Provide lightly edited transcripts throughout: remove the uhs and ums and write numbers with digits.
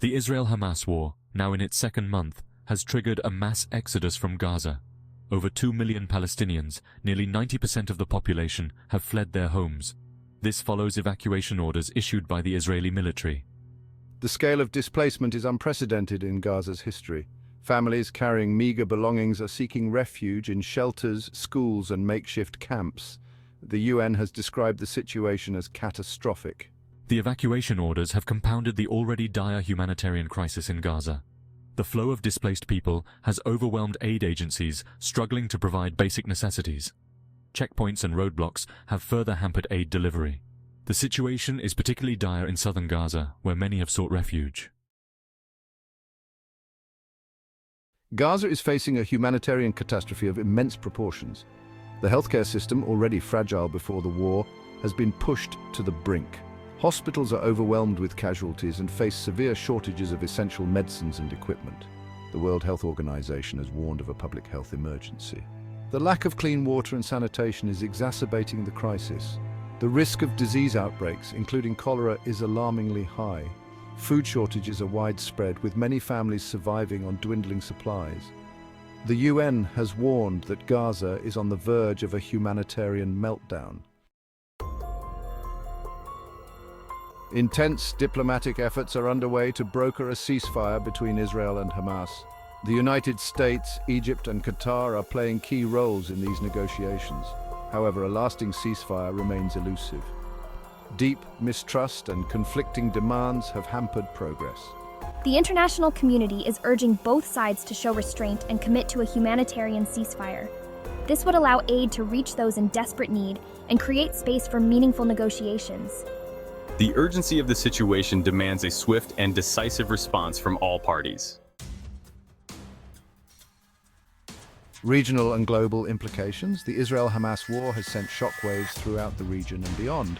The Israel-Hamas war, now in its second month, has triggered a mass exodus from Gaza. Over 2 million Palestinians, nearly 90% of the population, have fled their homes. This follows evacuation orders issued by the Israeli military. The scale of displacement is unprecedented in Gaza's history. Families carrying meager belongings are seeking refuge in shelters, schools, and makeshift camps. The UN has described the situation as catastrophic. The evacuation orders have compounded the already dire humanitarian crisis in Gaza. The flow of displaced people has overwhelmed aid agencies struggling to provide basic necessities. Checkpoints and roadblocks have further hampered aid delivery. The situation is particularly dire in southern Gaza, where many have sought refuge. Gaza is facing a humanitarian catastrophe of immense proportions. The healthcare system, already fragile before the war, has been pushed to the brink. Hospitals are overwhelmed with casualties and face severe shortages of essential medicines and equipment. The World Health Organization has warned of a public health emergency. The lack of clean water and sanitation is exacerbating the crisis. The risk of disease outbreaks, including cholera, is alarmingly high. Food shortages are widespread, with many families surviving on dwindling supplies. The UN has warned that Gaza is on the verge of a humanitarian meltdown. Intense diplomatic efforts are underway to broker a ceasefire between Israel and Hamas. The United States, Egypt, and Qatar are playing key roles in these negotiations. However, a lasting ceasefire remains elusive. Deep mistrust and conflicting demands have hampered progress. The international community is urging both sides to show restraint and commit to a humanitarian ceasefire. This would allow aid to reach those in desperate need and create space for meaningful negotiations. The urgency of the situation demands a swift and decisive response from all parties. Regional and global implications. The Israel-Hamas war has sent shockwaves throughout the region and beyond.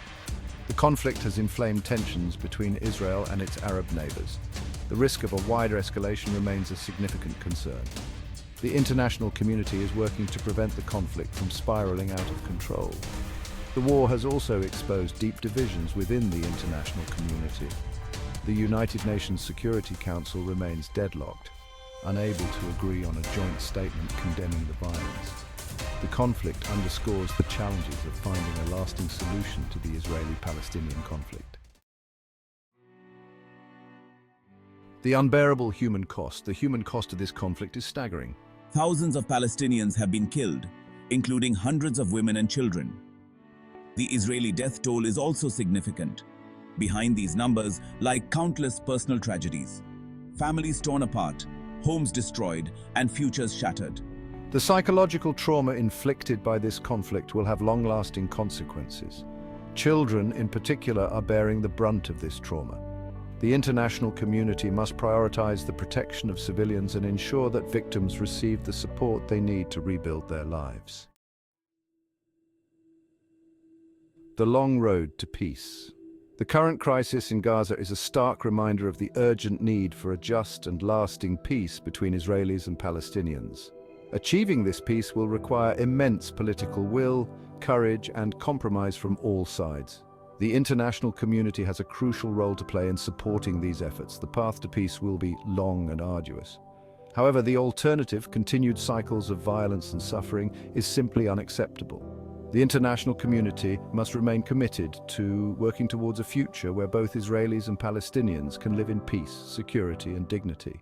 The conflict has inflamed tensions between Israel and its Arab neighbors. The risk of a wider escalation remains a significant concern. The international community is working to prevent the conflict from spiraling out of control. The war has also exposed deep divisions within the international community. The United Nations Security Council remains deadlocked, unable to agree on a joint statement condemning the violence. The conflict underscores the challenges of finding a lasting solution to the Israeli-Palestinian conflict. The unbearable human cost. The human cost of this conflict is staggering. Thousands of Palestinians have been killed, including hundreds of women and children. The Israeli death toll is also significant. Behind these numbers lie countless personal tragedies. Families torn apart, homes destroyed, and futures shattered. The psychological trauma inflicted by this conflict will have long-lasting consequences. Children, in particular, are bearing the brunt of this trauma. The international community must prioritize the protection of civilians and ensure that victims receive the support they need to rebuild their lives. The long road to peace. The current crisis in Gaza is a stark reminder of the urgent need for a just and lasting peace between Israelis and Palestinians. Achieving this peace will require immense political will, courage, and compromise from all sides. The international community has a crucial role to play in supporting these efforts. The path to peace will be long and arduous. However, the alternative, continued cycles of violence and suffering, is simply unacceptable. The international community must remain committed to working towards a future where both Israelis and Palestinians can live in peace, security, and dignity.